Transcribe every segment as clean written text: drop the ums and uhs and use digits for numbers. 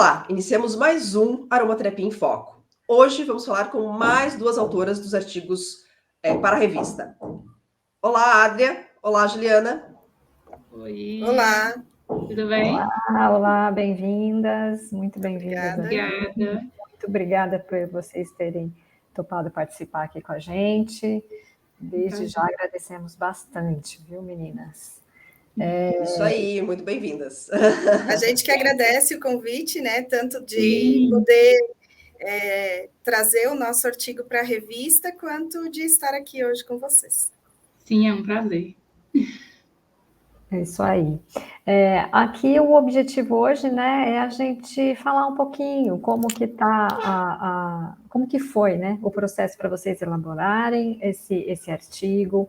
Olá, iniciamos mais um Aromaterapia em Foco. Hoje vamos falar com mais duas autoras dos artigos para a revista. Olá, Adria. Olá, Juliana. Oi. Olá. Tudo bem? Olá, bem-vindas. Muito bem-vindas. Obrigada. Muito obrigada por vocês terem topado participar aqui com a gente. Desde já agradecemos bastante, viu, meninas? Isso aí, muito bem-vindas. A gente que agradece o convite, né? Tanto de poder trazer o nosso artigo para a revista, quanto de estar aqui hoje com vocês. Sim, é um prazer. É isso aí. Aqui o objetivo hoje, né, é a gente falar um pouquinho como que tá como que foi, né, o processo para vocês elaborarem esse artigo.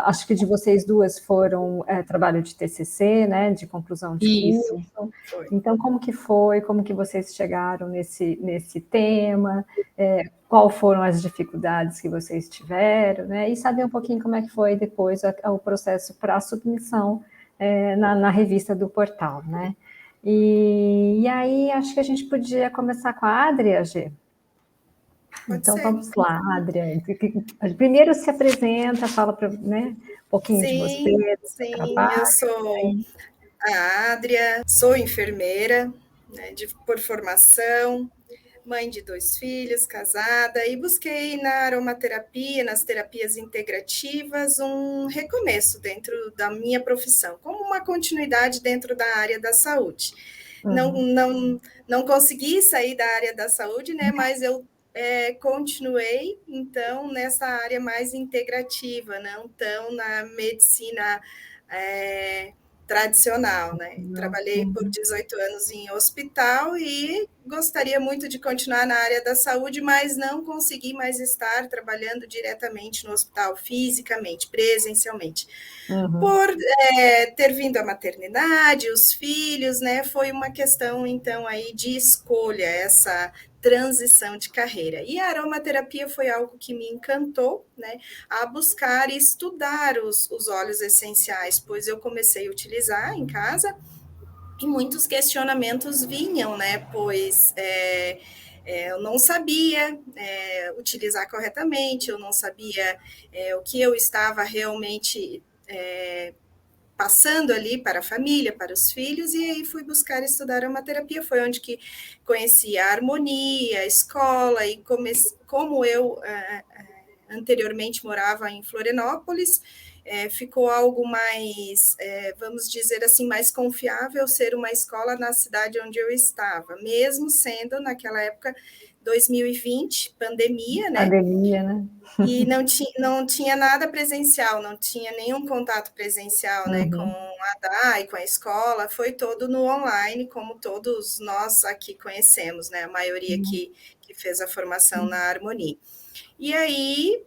Acho que de vocês duas foram trabalho de TCC, né, de conclusão de curso. Foi. Então, como que foi? Como que vocês chegaram nesse tema? Qual foram as dificuldades que vocês tiveram, né? E saber um pouquinho como é que foi depois o processo para a submissão na revista do portal, né? E aí, acho que a gente podia começar com a Adria, Gê. Então, vamos lá, Adria. Primeiro se apresenta, fala um pouquinho de você, do seu trabalho. Eu sou a Adria, sou enfermeira, né, por formação, mãe de 2 filhos, casada, e busquei na aromaterapia, nas terapias integrativas, um recomeço dentro da minha profissão, como uma continuidade dentro da área da saúde. Não consegui sair da área da saúde, né, mas eu continuei, então, nessa área mais integrativa, não tão na medicina tradicional, né? Trabalhei por 18 anos em hospital e gostaria muito de continuar na área da saúde, mas não consegui mais estar trabalhando diretamente no hospital, fisicamente, presencialmente. Por ter vindo a maternidade, os filhos, né? Foi uma questão, então, aí de escolha, essa transição de carreira. E a aromaterapia foi algo que me encantou, né, a buscar e estudar os óleos essenciais, pois eu comecei a utilizar em casa e muitos questionamentos vinham, né, pois eu não sabia utilizar corretamente, eu não sabia o que eu estava realmente passando ali para a família, para os filhos, e aí fui buscar estudar aromaterapia, foi onde que conheci a harmonia, a escola, e como eu anteriormente morava em Florianópolis, ficou algo mais, vamos dizer assim, mais confiável ser uma escola na cidade onde eu estava, mesmo sendo naquela época 2020, pandemia, né? Pandemia, né? E não tinha nada presencial, não tinha nenhum contato presencial, né, com a DAI, com a escola, foi todo no online, como todos nós aqui conhecemos, né, a maioria que fez a formação na Harmonia. E aí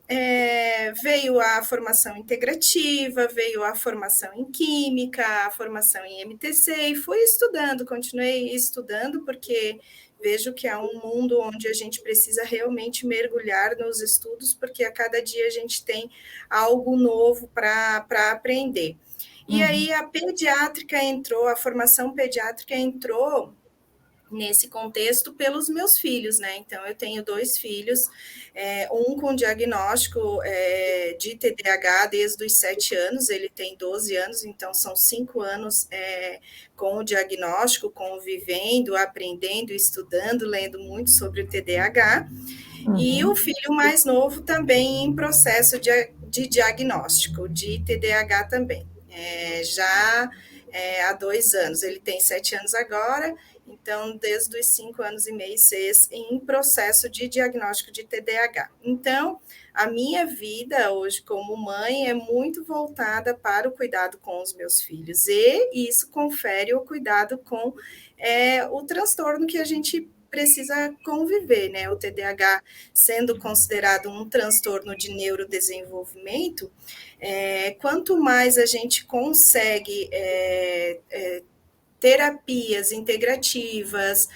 veio a formação integrativa, veio a formação em química, a formação em MTC, e fui estudando, continuei estudando, porque vejo que é um mundo onde a gente precisa realmente mergulhar nos estudos, porque a cada dia a gente tem algo novo para aprender. E aí a pediátrica entrou, a formação pediátrica entrou nesse contexto pelos meus filhos, né? Então, eu tenho 2 filhos, um com diagnóstico de TDAH desde os 7 anos, ele tem 12 anos, então são 5 anos com o diagnóstico, convivendo, aprendendo, estudando, lendo muito sobre o TDAH, e o filho mais novo também em processo de diagnóstico de TDAH também, já há 2 anos, ele tem 7 anos agora. Então, desde os 5 anos e meio, 6, em processo de diagnóstico de TDAH. Então, a minha vida hoje como mãe é muito voltada para o cuidado com os meus filhos. E isso confere o cuidado com o transtorno que a gente precisa conviver, né? O TDAH sendo considerado um transtorno de neurodesenvolvimento, quanto mais a gente consegue terapias integrativas,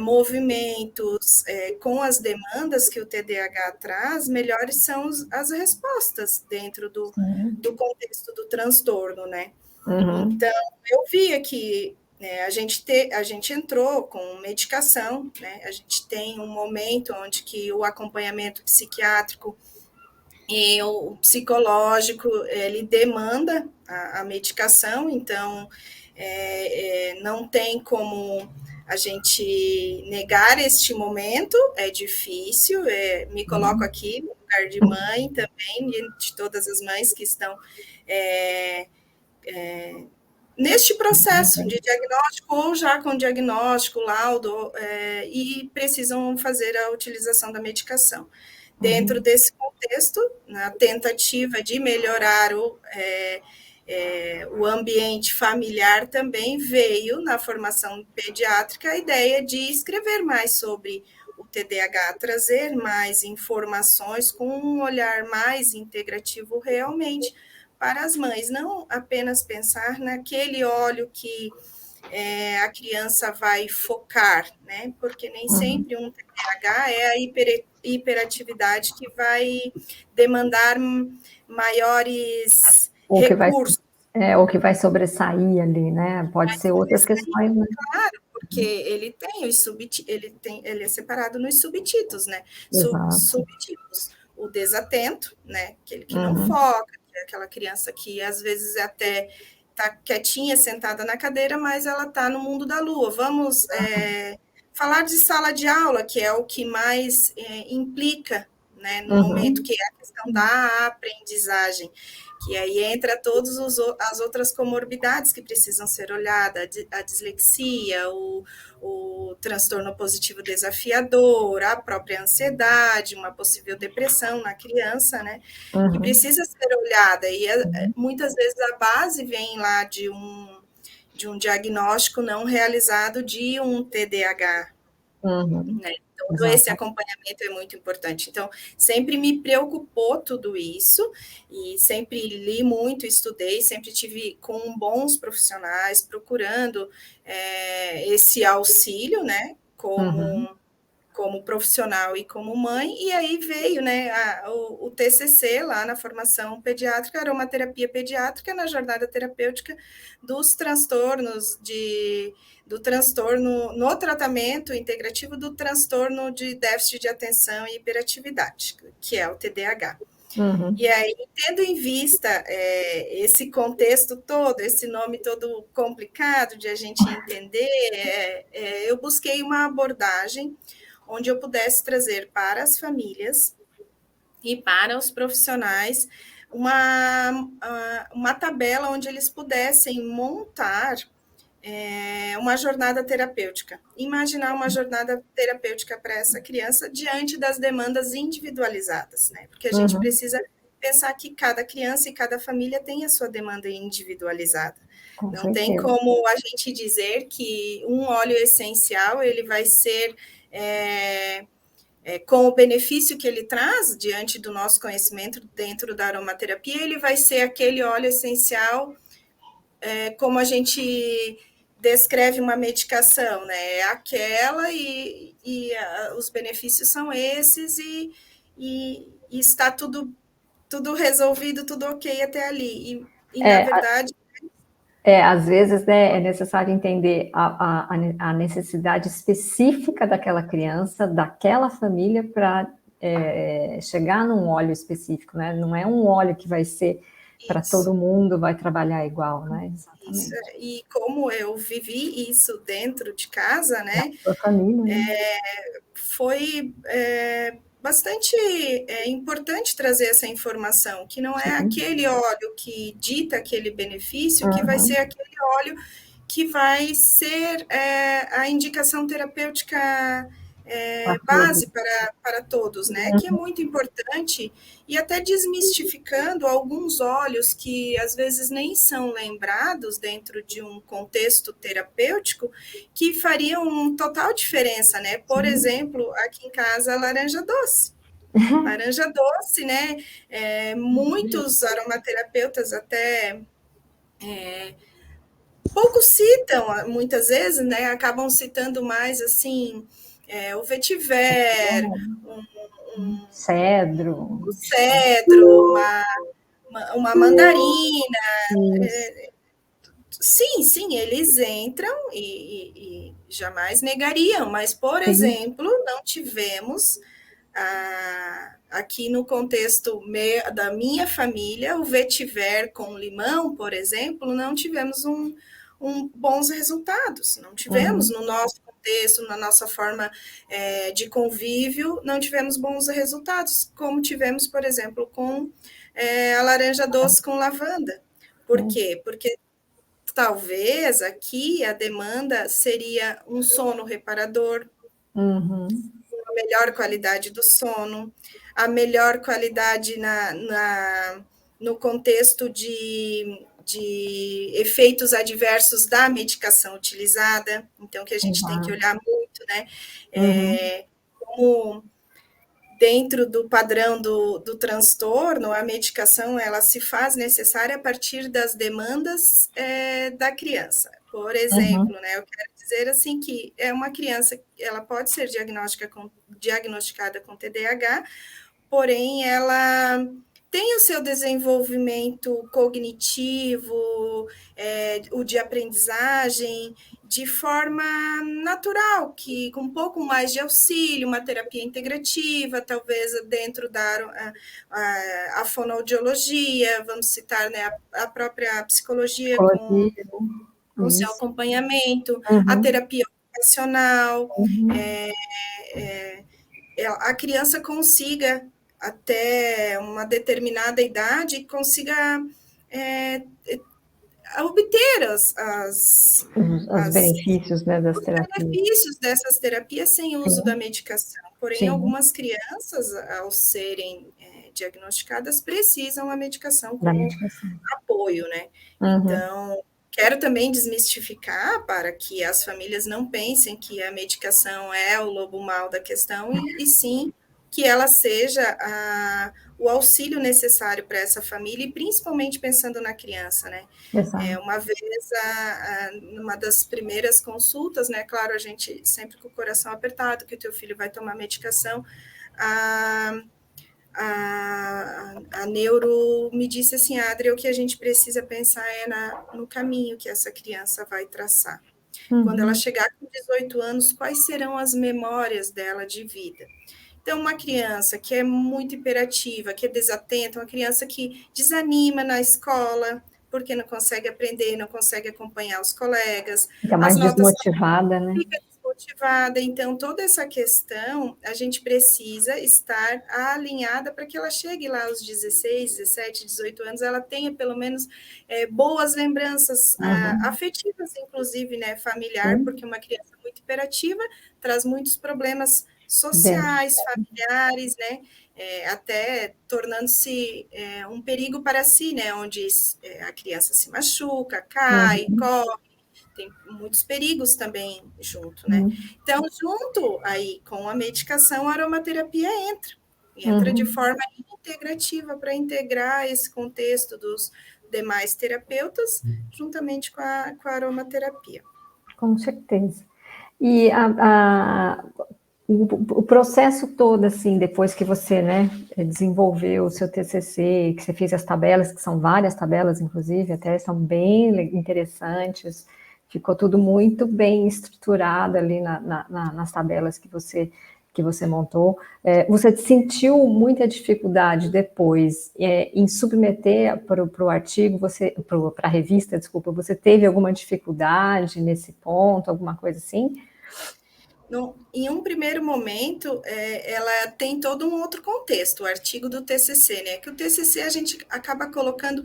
movimentos com as demandas que o TDAH traz, melhores são as respostas dentro do contexto do transtorno, né? Então, eu via que A gente entrou com medicação, né? A gente tem um momento onde que o acompanhamento psiquiátrico e o psicológico, ele demanda a medicação, então não tem como a gente negar este momento, é difícil, me coloco aqui no lugar de mãe também, de todas as mães que estão neste processo de diagnóstico ou já com diagnóstico, laudo, e precisam fazer a utilização da medicação. Dentro desse contexto, na tentativa de melhorar o ambiente familiar, também veio na formação pediátrica a ideia de escrever mais sobre o TDAH, trazer mais informações com um olhar mais integrativo realmente para as mães, não apenas pensar naquele óleo que a criança vai focar, né? Porque nem sempre um TDAH é a hiperatividade que vai demandar maiores recursos. Ou que vai sobressair ali, né? Pode ser outras questões, né? Claro, porque ele é separado nos subtipos, né? Subtipos. O desatento, né? Aquele que não foca, que é aquela criança que às vezes até está quietinha, sentada na cadeira, mas ela está no mundo da lua. Vamos falar de sala de aula, que é o que mais implica, né, no momento, que é a questão da aprendizagem, que aí entra todas as outras comorbidades que precisam ser olhadas, a dislexia, o transtorno positivo desafiador, a própria ansiedade, uma possível depressão na criança, né, que precisa ser olhada, e muitas vezes a base vem lá de um diagnóstico não realizado de um TDAH, né? Então, esse acompanhamento é muito importante. Então, sempre me preocupou tudo isso, e sempre li muito, estudei, sempre tive com bons profissionais, procurando esse auxílio, né, como profissional e como mãe, e aí veio, né, o TCC lá na formação pediátrica, aromaterapia pediátrica, na jornada terapêutica dos transtornos do transtorno no tratamento integrativo do transtorno de déficit de atenção e hiperatividade, que é o TDAH. E aí, tendo em vista esse contexto todo, esse nome todo complicado de a gente entender, eu busquei uma abordagem onde eu pudesse trazer para as famílias e para os profissionais uma tabela onde eles pudessem montar uma jornada terapêutica. Imaginar uma jornada terapêutica para essa criança diante das demandas individualizadas, né? Porque a gente precisa pensar que cada criança e cada família tem a sua demanda individualizada. Não tem como a gente dizer que um óleo essencial ele vai ser com o benefício que ele traz diante do nosso conhecimento dentro da aromaterapia, ele vai ser aquele óleo essencial como a gente descreve uma medicação, né? É aquela e os benefícios são esses e está tudo resolvido, tudo ok até ali. E na verdade... às vezes, né, é necessário entender a necessidade específica daquela criança, daquela família, para chegar num óleo específico, né? Não é um óleo que vai ser para todo mundo, vai trabalhar igual, né? Exatamente. Isso. E como eu vivi isso dentro de casa, né? Da família, né? Foi bastante importante trazer essa informação, que não é aquele óleo que dita aquele benefício, que vai ser aquele óleo que vai ser a indicação terapêutica base para todos, né? Que é muito importante, e até desmistificando alguns óleos que às vezes nem são lembrados dentro de um contexto terapêutico, que fariam total diferença, né? Por exemplo, aqui em casa, a laranja doce. Laranja doce, né? Muitos aromaterapeutas até pouco citam, muitas vezes, né? Acabam citando mais assim o vetiver, cedro, uma mandarina, Sim, eles entram e jamais negariam, mas, por Sim. exemplo, não tivemos aqui no contexto da minha família, o vetiver com limão, por exemplo, não tivemos bons resultados, não tivemos no nosso contexto, na nossa forma de convívio, não tivemos bons resultados, como tivemos, por exemplo, com a laranja doce com lavanda. Por quê? Porque talvez aqui a demanda seria um sono reparador, a melhor qualidade do sono, a melhor qualidade no contexto de efeitos adversos da medicação utilizada, então que a gente tem que olhar muito, né? Como dentro do padrão do transtorno, a medicação ela se faz necessária a partir das demandas da criança. Por exemplo, né, eu quero dizer assim que uma criança, ela pode ser diagnosticada com TDAH, porém ela tem o seu desenvolvimento cognitivo, o de aprendizagem, de forma natural, que com um pouco mais de auxílio, uma terapia integrativa, talvez dentro a fonoaudiologia, vamos citar, né, a própria psicologia com seu acompanhamento, a terapia ocupacional, a criança consiga, até uma determinada idade, consiga obter os benefícios, né, das terapias. Benefícios dessas terapias sem uso da medicação. Porém, algumas crianças, ao serem diagnosticadas, precisam a medicação como apoio, né? Então, quero também desmistificar para que as famílias não pensem que a medicação é o lobo mau da questão, e sim que ela seja o auxílio necessário para essa família, e principalmente pensando na criança, né? Uma vez, numa das primeiras consultas, né? Claro, a gente sempre com o coração apertado, que o teu filho vai tomar medicação, a neuro me disse assim, Adria, o que a gente precisa pensar no caminho que essa criança vai traçar. Quando ela chegar com 18 anos, quais serão as memórias dela de vida? Então, uma criança que é muito hiperativa, que é desatenta, uma criança que desanima na escola, porque não consegue aprender, não consegue acompanhar os colegas. Fica mais desmotivada, né? Fica desmotivada. Então, toda essa questão, a gente precisa estar alinhada para que ela chegue lá aos 16, 17, 18 anos, ela tenha pelo menos boas lembranças afetivas, inclusive, né, familiar, porque uma criança muito hiperativa traz muitos problemas sociais, familiares, né, até tornando-se um perigo para si, né, onde a criança se machuca, cai, corre, tem muitos perigos também junto, né? Então, junto aí com a medicação, a aromaterapia entra de forma integrativa para integrar esse contexto dos demais terapeutas, juntamente com a aromaterapia. Com certeza. E o processo todo, assim, depois que você, né, desenvolveu o seu TCC, que você fez as tabelas, que são várias tabelas, inclusive, até são bem interessantes, ficou tudo muito bem estruturado ali nas tabelas que você montou. Você sentiu muita dificuldade depois em submeter para o artigo, para a revista, desculpa, você teve alguma dificuldade nesse ponto, alguma coisa assim? Em um primeiro momento, ela tem todo um outro contexto, o artigo do TCC, né? Que o TCC a gente acaba colocando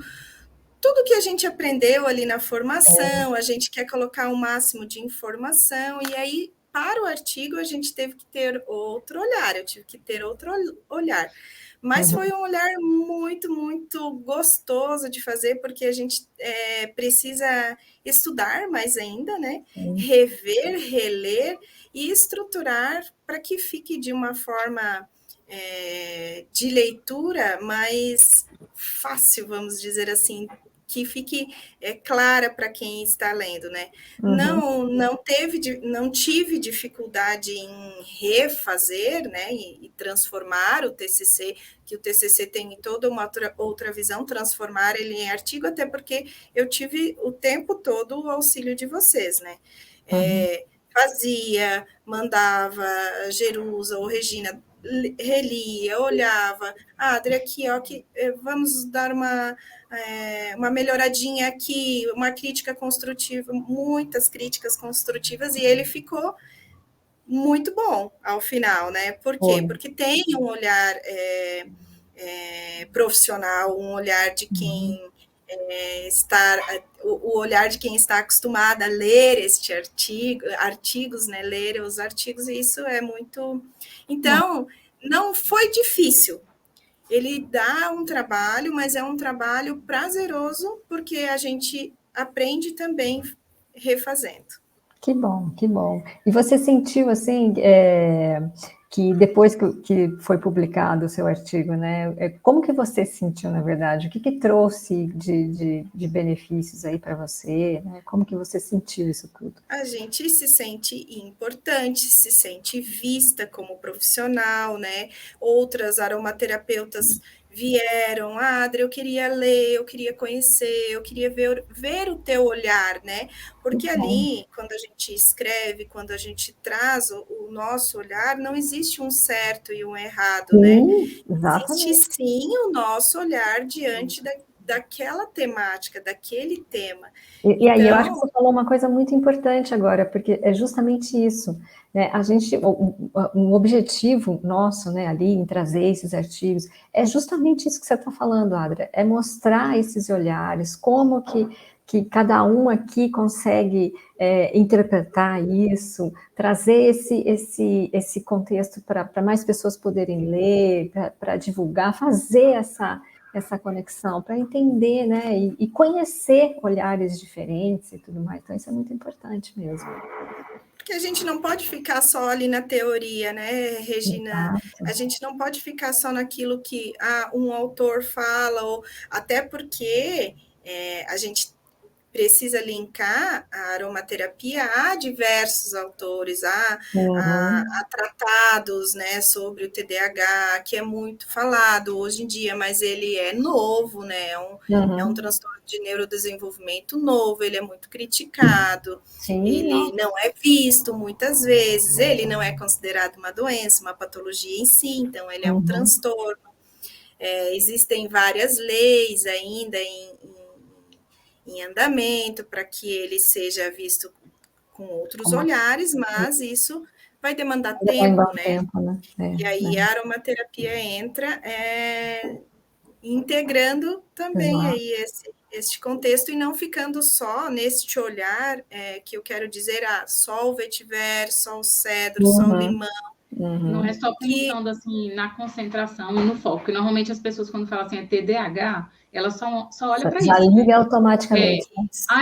tudo que a gente aprendeu ali na formação, a gente quer colocar o máximo de informação, e aí, para o artigo, a gente teve que ter outro olhar, eu tive que ter outro olhar. Mas foi um olhar muito, muito gostoso de fazer, porque a gente precisa estudar mais ainda, né? Rever, reler e estruturar para que fique de uma forma de leitura mais fácil, vamos dizer assim, que fique clara para quem está lendo, né? Não tive dificuldade em refazer, né? E transformar o TCC, que o TCC tem toda uma outra visão, transformar ele em artigo, até porque eu tive o tempo todo o auxílio de vocês, né? Fazia, mandava, Jerusa ou Regina relia, olhava, Adri, aqui, ó, que, vamos dar uma melhoradinha aqui, uma crítica construtiva, muitas críticas construtivas, e ele ficou muito bom ao final, né? Por quê? Porque tem um olhar profissional, um olhar de quem o olhar de quem está acostumado a ler artigos, né? Ler os artigos, e isso é muito... Então, não foi difícil. Ele dá um trabalho, mas é um trabalho prazeroso, porque a gente aprende também refazendo. Que bom, que bom. E você sentiu, assim, que depois que foi publicado o seu artigo, né, como que você sentiu, na verdade? O que trouxe de benefícios aí para você, né? Como que você sentiu isso tudo? A gente se sente importante, se sente vista como profissional, né? Outras aromaterapeutas vieram, Adri, eu queria ler, eu queria conhecer, eu queria ver o teu olhar, né? Porque ali, quando a gente escreve, quando a gente traz o nosso olhar, não existe um certo e um errado, né? Exatamente. Existe sim o nosso olhar diante daquela temática, daquele tema. E aí, eu acho que você falou uma coisa muito importante agora, porque é justamente isso, né? Um objetivo nosso, né, ali em trazer esses artigos, é justamente isso que você está falando, Adria, é mostrar esses olhares, como que cada um aqui consegue interpretar isso, trazer esse contexto para mais pessoas poderem ler, para divulgar, fazer essa conexão, para entender, né, e conhecer olhares diferentes e tudo mais. Então, isso é muito importante mesmo. Porque a gente não pode ficar só ali na teoria, né, Regina? Exato. A gente não pode ficar só naquilo que um autor fala, ou até porque a gente precisa linkar a aromaterapia a diversos autores, a tratados, né, sobre o TDAH, que é muito falado hoje em dia, mas ele é novo, né, é um transtorno de neurodesenvolvimento novo, ele é muito criticado, ele não é visto muitas vezes, ele não é considerado uma doença, uma patologia em si, então ele é um transtorno. Existem várias leis ainda em andamento para que ele seja visto com outros olhares, mas isso vai demandar tempo, né? E aí a aromaterapia entra integrando também aí este contexto e não ficando só neste olhar que eu quero dizer, só o vetiver, só o cedro, só o limão. Não é só pensando assim na concentração e no foco, porque normalmente as pessoas quando falam assim TDAH, elas só olham para isso. Já liga automaticamente.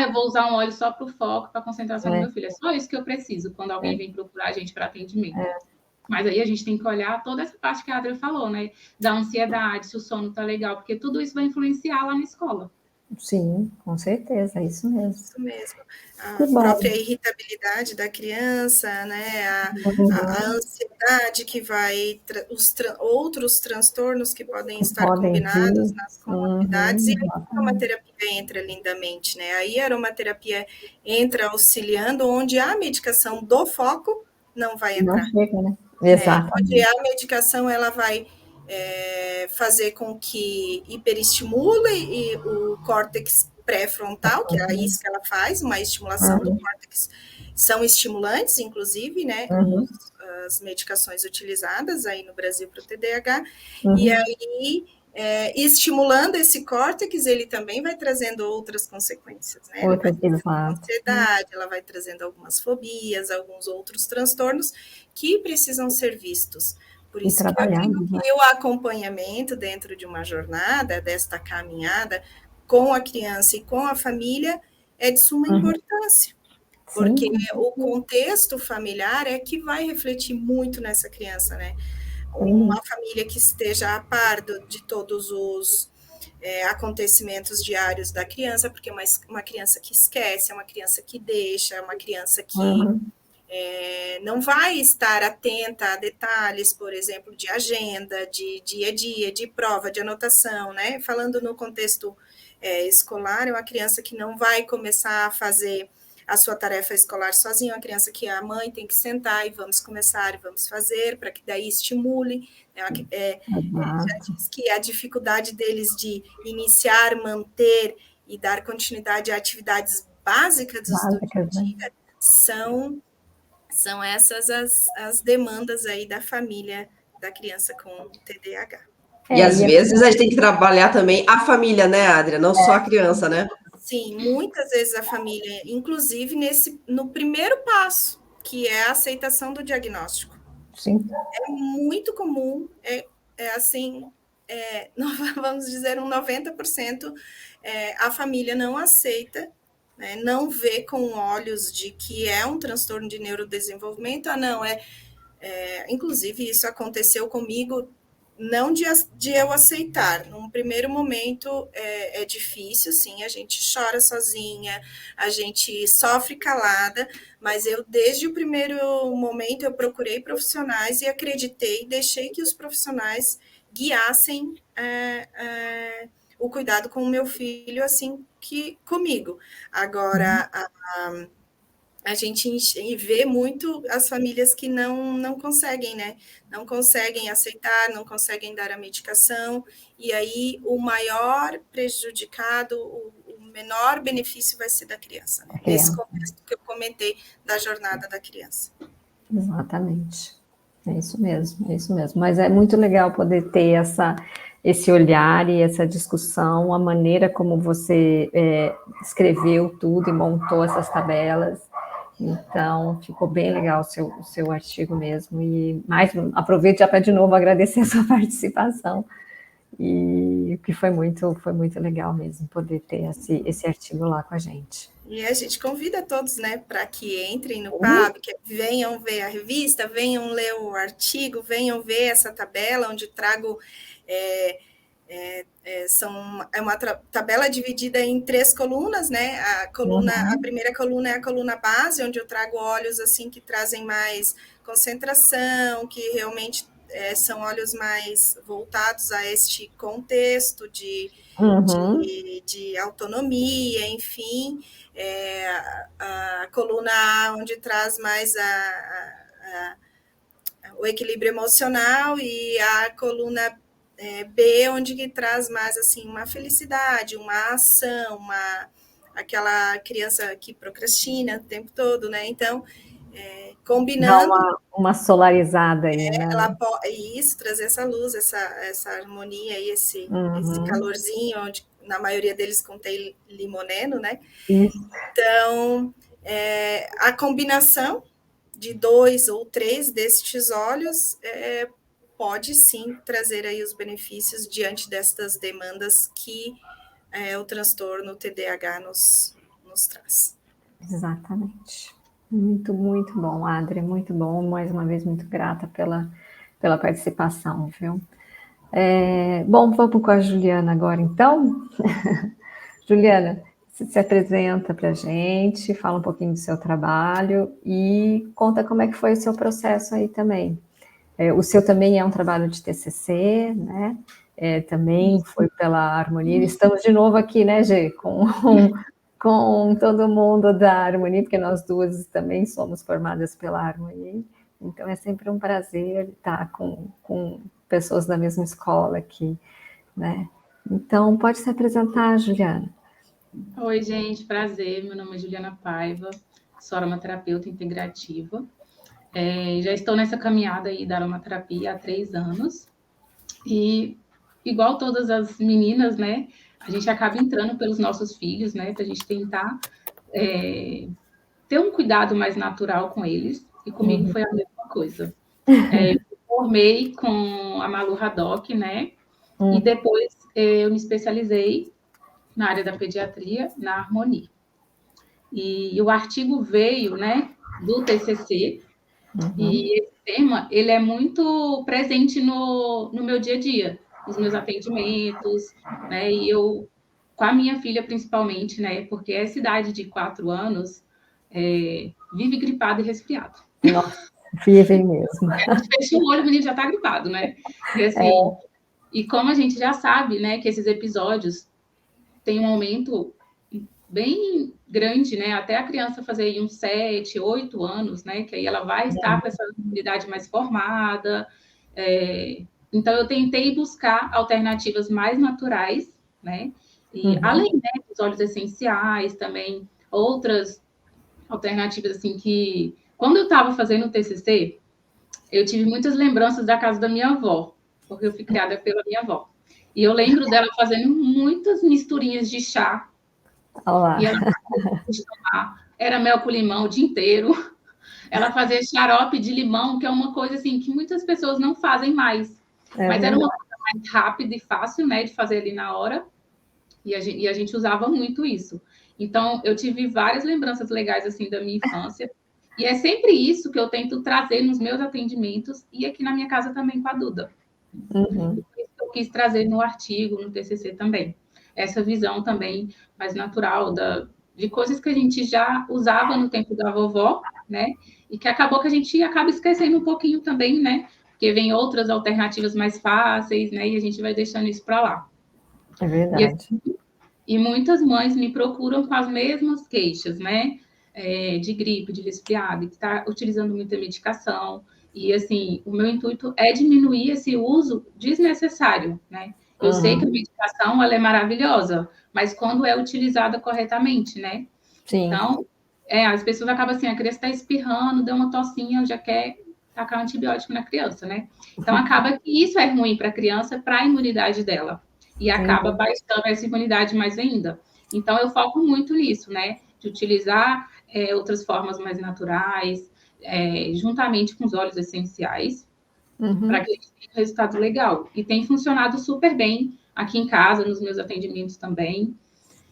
Eu vou usar um óleo só para o foco, para a concentração do meu filho. É só isso que eu preciso quando alguém vem procurar a gente para atendimento. Mas aí a gente tem que olhar toda essa parte que a Adria falou, né? Da ansiedade, se o sono tá legal, porque tudo isso vai influenciar lá na escola. Sim, com certeza, é isso mesmo. Isso mesmo. A própria irritabilidade da criança, né? A ansiedade que vai... outros transtornos que podem estar combinados nas comunidades. E a aromaterapia entra lindamente, né? Aí a aromaterapia entra auxiliando onde a medicação do foco não vai entrar. Não chega, né? Exato. Onde a medicação ela vai fazer com que hiperestimule o córtex pré-frontal, que é isso que ela faz, uma estimulação do córtex. São estimulantes, inclusive, né? As medicações utilizadas aí no Brasil para o TDAH. E aí, estimulando esse córtex, ele também vai trazendo outras consequências, né? Ele vai trazendo ansiedade, ela vai trazendo algumas fobias, alguns outros transtornos que precisam ser vistos. Por isso que eu digo que o acompanhamento dentro de uma jornada, desta caminhada, com a criança e com a família, é de suma importância. Porque o contexto familiar é que vai refletir muito nessa criança, né? Uma família que esteja a par de todos acontecimentos diários da criança, porque uma criança que esquece, é uma criança que deixa, é uma criança que não vai estar atenta a detalhes, por exemplo, de agenda, de dia a dia, de prova, de anotação, né? Falando no contexto escolar, é uma criança que não vai começar a fazer a sua tarefa escolar sozinha, é uma criança que a mãe tem que sentar e vamos começar e vamos fazer, para que daí estimule. Já diz que a dificuldade deles de iniciar, manter e dar continuidade a atividades básicas do dia a dia são essas as demandas aí da família da criança com TDAH. E às vezes a gente tem que trabalhar também a família, né, Adria? Não só a criança, né? Sim, muitas vezes a família, inclusive no primeiro passo, que é a aceitação do diagnóstico. Sim. É muito comum, assim, vamos dizer, 90% a família não aceita, né, não vê com olhos de que é um transtorno de neurodesenvolvimento. Não, inclusive isso aconteceu comigo, não de eu aceitar. Num primeiro momento é difícil, sim, a gente chora sozinha, a gente sofre calada, mas eu, desde o primeiro momento, eu procurei profissionais e acreditei, deixei que os profissionais guiassem o cuidado com o meu filho, assim que comigo. Agora, a gente vê muito as famílias que não conseguem, né? Não conseguem aceitar, não conseguem dar a medicação, e aí o maior prejudicado, o menor benefício vai ser da criança, né? Nesse contexto que eu comentei da jornada da criança. Exatamente. É isso mesmo, é isso mesmo. Mas é muito legal poder ter esse olhar e essa discussão, a maneira como você escreveu tudo e montou essas tabelas. Então, ficou bem legal o seu artigo mesmo. E aproveito já para de novo agradecer a sua participação. E que foi muito legal mesmo poder ter esse artigo lá com a gente. E a gente convida todos, né, para que entrem no PAB, que venham ver a revista, venham ler o artigo, venham ver essa tabela, onde trago... é uma tabela dividida em 3 colunas, né? A primeira coluna é a coluna base, onde eu trago óleos assim que trazem mais concentração, que realmente são óleos mais voltados a este contexto de autonomia, enfim. A coluna A, onde traz mais o equilíbrio emocional, e a coluna B, onde que traz mais assim uma felicidade, uma ação, aquela criança que procrastina o tempo todo, né? Então, combinando... Dá uma solarizada aí, né? Isso, trazer essa luz, essa harmonia e esse calorzinho, onde na maioria deles contém limoneno, né? Isso. Então, a combinação de 2 ou 3 destes óleos pode sim trazer aí os benefícios diante destas demandas que o transtorno TDAH nos traz. Exatamente. Muito, muito bom, Adri, muito bom. Mais uma vez, muito grata pela participação, viu? Bom, vamos com a Juliana agora, então. Juliana, se apresenta para a gente, fala um pouquinho do seu trabalho e conta como é que foi o seu processo aí também. O seu também é um trabalho de TCC, né? Também foi pela Harmonia. Estamos de novo aqui, né, Gê? Com todo mundo da Harmonia, porque nós duas também somos formadas pela Harmonia. Então, é sempre um prazer estar com pessoas da mesma escola aqui, né? Então, pode se apresentar, Juliana. Oi, gente, prazer. Meu nome é Juliana Paiva, sou aromaterapeuta integrativa. Já estou nessa caminhada aí da aromaterapia há 3 anos. E, igual todas as meninas, né, a gente acaba entrando pelos nossos filhos, né, para a gente tentar ter um cuidado mais natural com eles. E comigo foi a mesma coisa. Formei com a Malu Haddock, né, e depois eu me especializei na área da pediatria, na Harmonia. E o artigo veio, né, do TCC, e esse tema, ele é muito presente no meu dia a dia, nos meus atendimentos, né? E eu, com a minha filha principalmente, né? Porque essa idade de 4 anos vive gripado e resfriado. Nossa, vivem mesmo. Fecha o olho, o menino já está gripado, né? E assim, e como a gente já sabe, né, que esses episódios têm um aumento bem grande, né? Até a criança fazer aí uns 7, 8 anos, né? Que aí ela vai estar com essa imunidade mais formada. Então, eu tentei buscar alternativas mais naturais, né? E além, né, dos óleos essenciais, também outras alternativas, assim, que... Quando eu estava fazendo o TCC, eu tive muitas lembranças da casa da minha avó, porque eu fui criada pela minha avó. E eu lembro dela fazendo muitas misturinhas de chá. Olá. E ela era mel com limão o dia inteiro. Ela fazia xarope de limão, que é uma coisa assim que muitas pessoas não fazem mais. Mas era uma coisa mais rápida e fácil, né, de fazer ali na hora. E a gente usava muito isso. Então, eu tive várias lembranças legais assim da minha infância. E é sempre isso que eu tento trazer nos meus atendimentos e aqui na minha casa também com a Duda. Eu quis trazer no artigo, no TCC também. Essa visão também mais natural de coisas que a gente já usava no tempo da vovó, né? E que acabou que a gente acaba esquecendo um pouquinho também, né? Porque vem outras alternativas mais fáceis, né? E a gente vai deixando isso para lá. É verdade. E muitas mães me procuram com as mesmas queixas, né? De gripe, de resfriado, que está utilizando muita medicação. E, assim, o meu intuito é diminuir esse uso desnecessário, né? Eu sei que a medicação, ela é maravilhosa, mas quando é utilizada corretamente, né? Sim. Então, as pessoas acabam assim, a criança está espirrando, deu uma tossinha, já quer tacar antibiótico na criança, né? Então, acaba que isso é ruim para a criança, para a imunidade dela. E acaba baixando essa imunidade mais ainda. Então, eu foco muito nisso, né? De utilizar outras formas mais naturais, juntamente com os óleos essenciais, para que a gente tenha um resultado legal. E tem funcionado super bem aqui em casa, nos meus atendimentos também.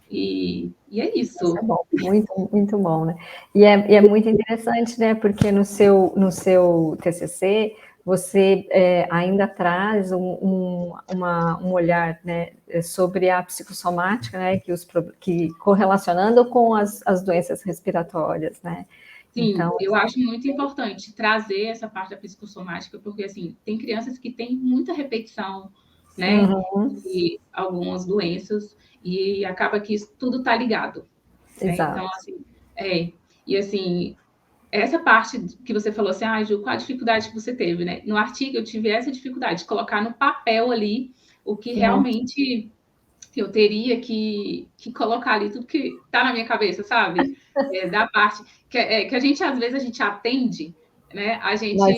E é isso. Isso é bom, muito, muito bom, né? E é muito interessante, né? Porque no seu TCC você ainda traz um olhar, né, sobre a psicossomática, né? Que correlacionando com as doenças respiratórias, né? Sim, então, eu acho muito importante trazer essa parte da psicossomática, porque, assim, tem crianças que têm muita repetição, né, de algumas doenças, e acaba que isso tudo está ligado. Né? Então, assim, e assim, essa parte que você falou assim, Ju, qual a dificuldade que você teve, né? No artigo eu tive essa dificuldade de colocar no papel ali o que realmente eu teria que colocar ali, tudo que está na minha cabeça, sabe? Da parte que a gente, às vezes, a gente atende, né? A gente... Mas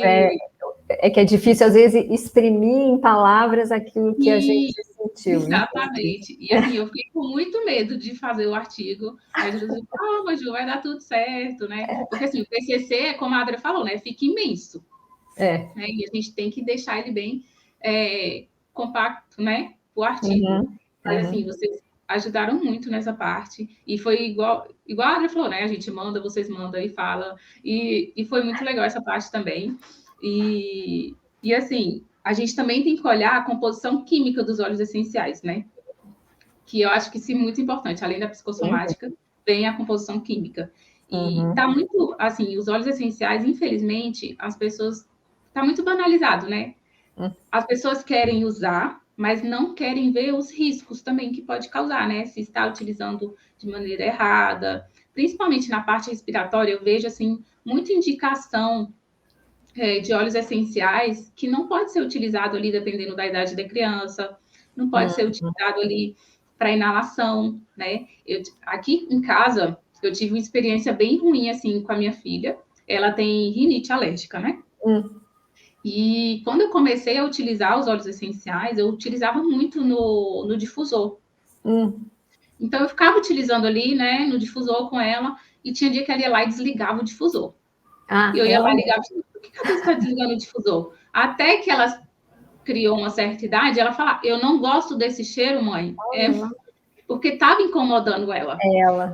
que é difícil, às vezes, exprimir em palavras aquilo que a gente sentiu. Exatamente. E, assim, eu fiquei com muito medo de fazer o artigo. Aí a gente calma, Ju, vai dar tudo certo, né? Porque, assim, o TCC, como a Adria falou, né? Fica imenso. Né? E a gente tem que deixar ele bem compacto, né? O artigo. Mas, assim, vocês ajudaram muito nessa parte. E foi igual a Adria falou, né? A gente manda, vocês mandam e fala. E foi muito legal essa parte também. E assim, a gente também tem que olhar a composição química dos óleos essenciais, né? Que eu acho que isso é muito importante. Além da psicossomática, vem a composição química. E tá muito, assim, os óleos essenciais, infelizmente, as pessoas... Tá muito banalizado, né? As pessoas querem usar, mas não querem ver os riscos também que pode causar, né? Se está utilizando de maneira errada. Principalmente na parte respiratória, eu vejo, assim, muita indicação de óleos essenciais que não pode ser utilizado ali dependendo da idade da criança, não pode ser utilizado ali para inalação, né? Aqui em casa, eu tive uma experiência bem ruim, assim, com a minha filha. Ela tem rinite alérgica, né? E quando eu comecei a utilizar os óleos essenciais, eu utilizava muito no difusor. Então, eu ficava utilizando ali, né, no difusor com ela, e tinha dia que ela ia lá e desligava o difusor. E eu ia lá e ligava, por que a está desligando o difusor? Até que ela criou uma certa idade, ela fala, eu não gosto desse cheiro, mãe, porque estava incomodando ela.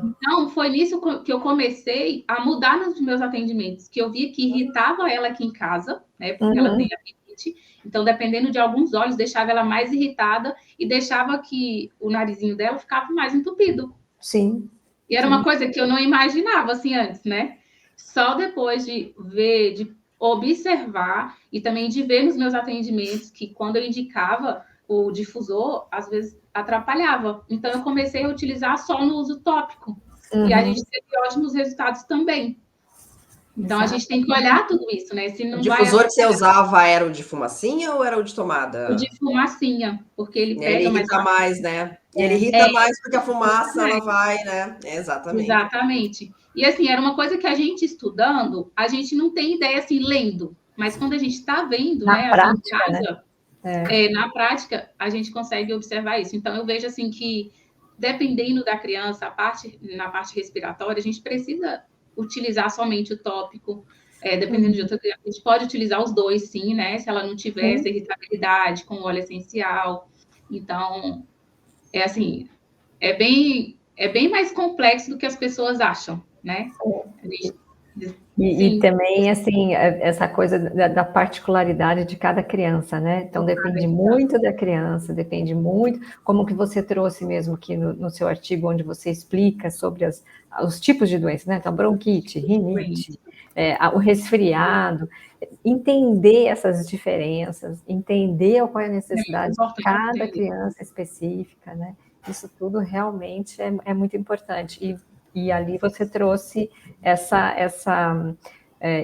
Então, foi nisso que eu comecei a mudar nos meus atendimentos, que eu via que irritava ela aqui em casa, né, porque ela tem a rinite noite. Então, dependendo de alguns olhos, deixava ela mais irritada e deixava que o narizinho dela ficava mais entupido. Sim. E era uma coisa que eu não imaginava assim antes, né? Só depois de ver, de observar e também de ver nos meus atendimentos que quando eu indicava o difusor, às vezes atrapalhava. Então, eu comecei a utilizar só no uso tópico. E a gente teve ótimos resultados também. Então, a gente tem que olhar tudo isso, né? Se não o difusor que você usava era o de fumacinha ou era o de tomada? O de fumacinha, porque ele pega ele irrita mais, né? E ele irrita mais porque a fumaça, ela vai, né? Exatamente. Exatamente. E assim, era uma coisa que a gente estudando, a gente não tem ideia assim, lendo. Mas quando a gente está vendo, na né, prática, assim, em casa, na prática, a gente consegue observar isso. Então, eu vejo assim que, dependendo da criança, na parte respiratória, a gente precisa utilizar somente o tópico. Dependendo de outra criança, a gente pode utilizar os dois, sim, né? Se ela não tiver essa irritabilidade com óleo essencial. Então, assim, é bem mais complexo do que as pessoas acham, né? E também, assim, essa coisa da particularidade de cada criança, né? Então, depende muito da criança, depende muito, como que você trouxe mesmo aqui no seu artigo, onde você explica sobre os tipos de doenças, né? Então, bronquite, rinite, o resfriado, entender essas diferenças, entender qual é a necessidade de cada criança específica, né? Isso tudo realmente é muito importante. E ali você trouxe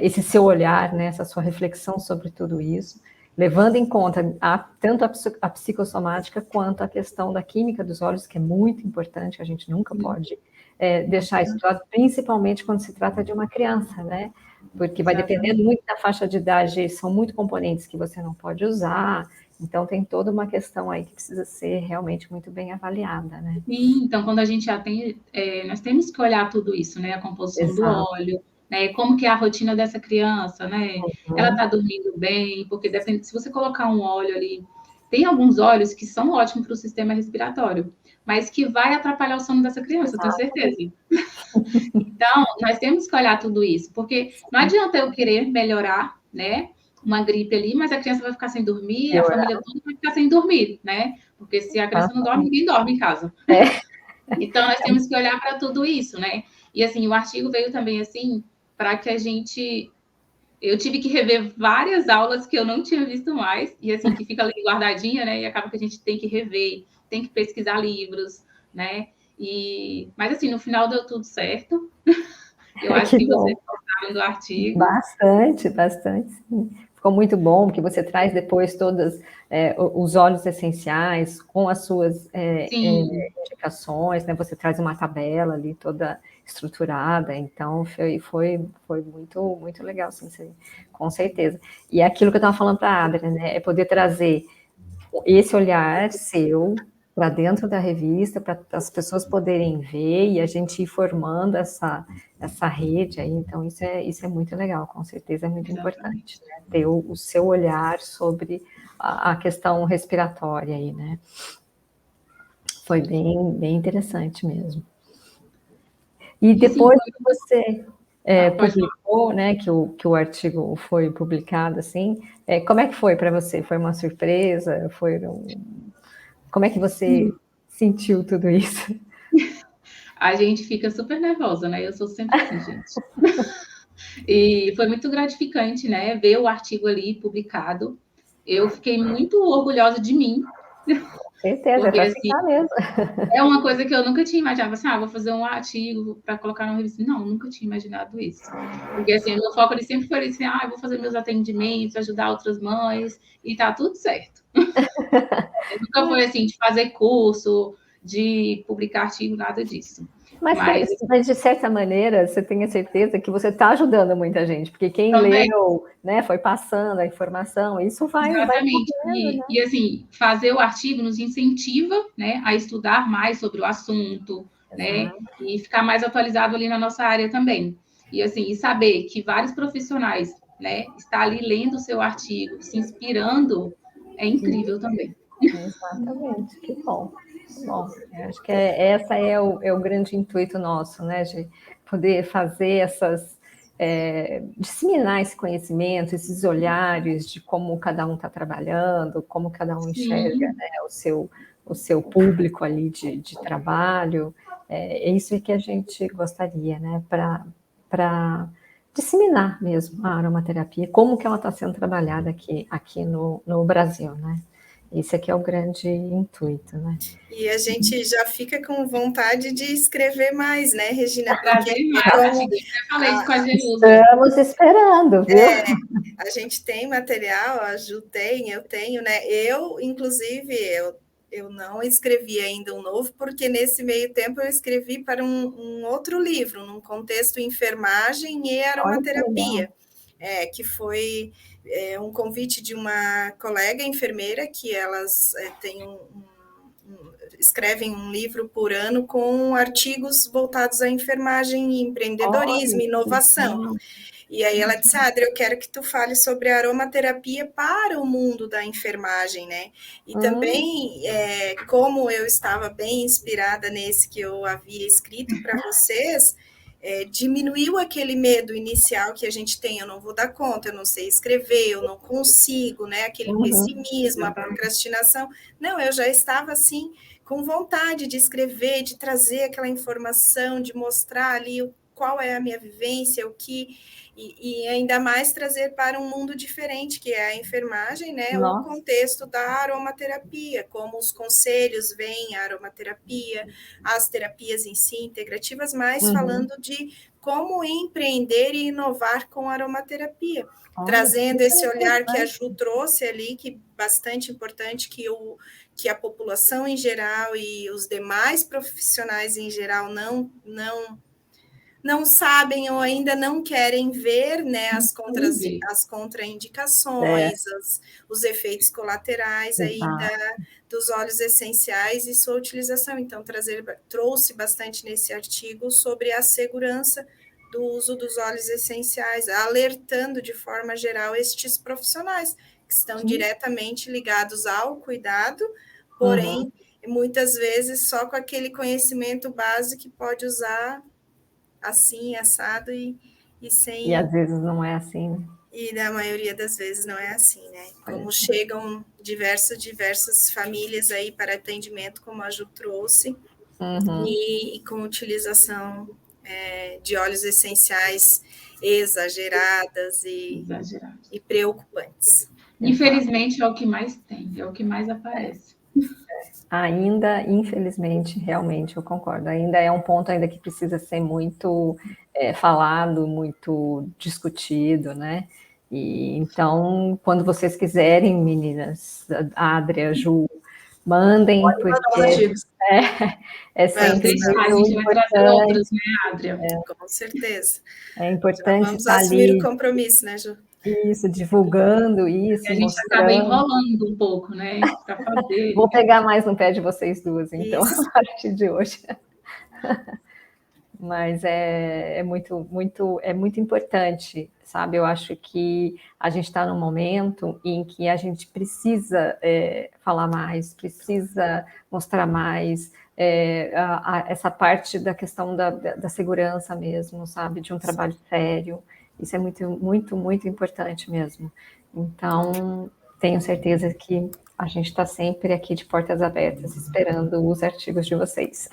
esse seu olhar, né, essa sua reflexão sobre tudo isso, levando em conta tanto a psicossomática quanto a questão da química dos olhos, que é muito importante, a gente nunca pode deixar isso de lado, principalmente quando se trata de uma criança, né? Porque vai dependendo muito da faixa de idade, são muitos componentes que você não pode usar. Então, tem toda uma questão aí que precisa ser realmente muito bem avaliada, né? Sim, então, quando a gente atende, nós temos que olhar tudo isso, né? A composição do óleo, né? Como que é a rotina dessa criança, né? Ela está dormindo bem, porque depende, se você colocar um óleo ali, tem alguns óleos que são ótimos para o sistema respiratório, mas que vai atrapalhar o sono dessa criança, eu tenho certeza. Então, nós temos que olhar tudo isso, porque não adianta eu querer melhorar, né? Uma gripe ali, mas a criança vai ficar sem dormir, a família toda vai ficar sem dormir, né? Porque se a criança não dorme, ninguém dorme em casa. Então, nós temos que olhar para tudo isso, né? E, assim, o artigo veio também, assim, para que a gente... Eu tive que rever várias aulas que eu não tinha visto mais, e, assim, que fica ali guardadinha, né? E acaba que a gente tem que rever, tem que pesquisar livros, né? Mas, assim, no final deu tudo certo. Eu acho que vocês gostaram do artigo. Bastante, sim. Ficou muito bom, porque você traz depois todos os óleos essenciais com as suas indicações, né? Você traz uma tabela ali toda estruturada, então foi muito, muito legal, sim, com certeza. E é aquilo que eu estava falando para a Adria, né? É poder trazer esse olhar seu para dentro da revista, para as pessoas poderem ver e a gente ir formando essa rede aí. Então, isso é muito legal, com certeza é muito importante, né? Ter o seu olhar sobre a questão respiratória aí, né? Foi bem interessante mesmo. E depois que você publicou, né, que o artigo foi publicado, assim, como é que foi para você? Foi uma surpresa? Como é que você sentiu tudo isso? A gente fica super nervosa, né? Eu sou sempre assim, gente. E foi muito gratificante, né? Ver o artigo ali publicado. Eu fiquei muito orgulhosa de mim. Certeza, porque, assim, mesmo. É uma coisa que eu nunca tinha imaginado. Assim, vou fazer um artigo para colocar na revista. Não, nunca tinha imaginado isso. Porque, assim, o meu foco ele sempre foi assim, vou fazer meus atendimentos, ajudar outras mães, e tá tudo certo. Nunca foi, assim, de fazer curso, de publicar artigo, nada disso. Mas, de certa maneira, você tem a certeza que você está ajudando muita gente, porque quem leu, né, foi passando a informação, isso vai... Exatamente. E, assim, fazer o artigo nos incentiva, né, a estudar mais sobre o assunto, né, e ficar mais atualizado ali na nossa área também. E, assim, saber que vários profissionais, né, estão ali lendo o seu artigo, se inspirando, é incrível também. Exatamente, que bom. Bom, acho que esse é o grande intuito nosso, né, de poder fazer disseminar esse conhecimento, esses olhares de como cada um está trabalhando, como cada um enxerga, né, o seu público ali de trabalho. É isso que a gente gostaria, né, para disseminar mesmo a aromaterapia, como que ela está sendo trabalhada aqui no Brasil, né? Esse aqui é o grande intuito, né? E a gente já fica com vontade de escrever mais, né, Regina? Trazer mais, eu falei isso com a Jerusa. Estamos esperando, viu? A gente tem material, a Ju tem, eu tenho, né? Inclusive, eu não escrevi ainda um novo, porque nesse meio tempo eu escrevi para um outro livro, num contexto enfermagem e aromaterapia, que foi um convite de uma colega enfermeira, que elas têm escrevem um livro por ano com artigos voltados à enfermagem, empreendedorismo, inovação. E aí ela disse, Adri, eu quero que tu fale sobre a aromaterapia para o mundo da enfermagem, né? E também, como eu estava bem inspirada nesse que eu havia escrito para vocês, diminuiu aquele medo inicial que a gente tem, eu não vou dar conta, eu não sei escrever, eu não consigo, né? Aquele pessimismo, a procrastinação. Não, eu já estava assim, com vontade de escrever, de trazer aquela informação, de mostrar ali qual é a minha vivência, e ainda mais trazer para um mundo diferente, que é a enfermagem, né? O contexto da aromaterapia, como os conselhos veem a aromaterapia, as terapias em si, integrativas, mas falando de como empreender e inovar com a aromaterapia, trazendo esse olhar que a Ju trouxe ali, que é bastante importante, que a população em geral e os demais profissionais em geral não sabem ou ainda não querem ver, né, as contraindicações, os efeitos colaterais aí dos óleos essenciais e sua utilização. Então, trouxe bastante nesse artigo sobre a segurança do uso dos óleos essenciais, alertando de forma geral estes profissionais que estão diretamente ligados ao cuidado, porém, muitas vezes só com aquele conhecimento básico que pode usar assim, assado e sem... E às vezes não é assim, né? E na maioria das vezes não é assim, né? Como chegam diversas famílias aí para atendimento, como a Ju trouxe, e com utilização de óleos essenciais exageradas e preocupantes. Infelizmente, é o que mais tem, é o que mais aparece. Ainda, infelizmente, realmente, eu concordo. Ainda é um ponto ainda que precisa ser muito falado, muito discutido, né? E então, quando vocês quiserem, meninas, a Adria, a Ju, mandem, porque é sempre muito importante. Né, Adria? Com certeza. É importante vamos estar assumir ali. O compromisso, né, Ju? Isso, divulgando isso, a gente mostrando. acaba enrolando um pouco, né, para fazer. Vou pegar mais no pé de vocês duas, então, a partir de hoje. Mas é muito importante, sabe? Eu acho que a gente está num momento em que a gente precisa falar mais, precisa mostrar mais essa parte da questão da segurança mesmo, sabe? De um trabalho sério. Isso é muito, muito, muito importante mesmo. Então, tenho certeza que a gente está sempre aqui de portas abertas, esperando os artigos de vocês.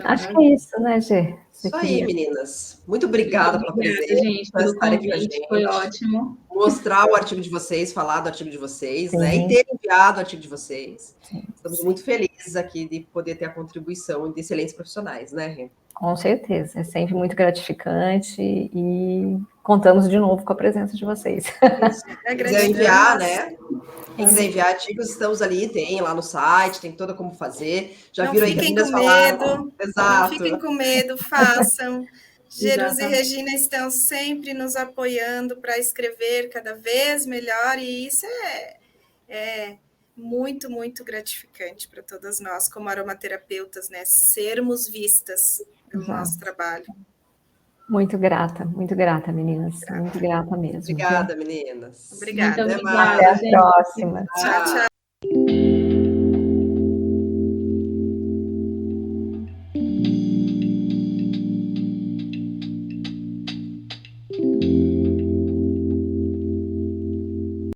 Acho que é isso, né, Gê? Isso aí, meninas. Muito obrigada pela presença, gente, pelo convite, foi ótimo. Mostrar o artigo de vocês, falar do artigo de vocês, né? E ter enviado o artigo de vocês. Estamos muito felizes aqui de poder ter a contribuição de excelentes profissionais, né, Rê? Com certeza, é sempre muito gratificante e contamos de novo com a presença de vocês. Quem quiser enviar, né? Quem quiser enviar artigos, estamos ali, tem lá no site, tem toda como fazer. Já viram aí que as meninas falaram. Exato. Não fiquem com medo, façam. Jerusa e Regina estão sempre nos apoiando para escrever cada vez melhor, e isso é muito, muito gratificante para todas nós, como aromaterapeutas, né? Sermos vistas pelo nosso trabalho. Muito grata, meninas. Muito grata mesmo. Obrigada, meninas. Obrigada. Muito obrigada, até a próxima. Tchau, tchau.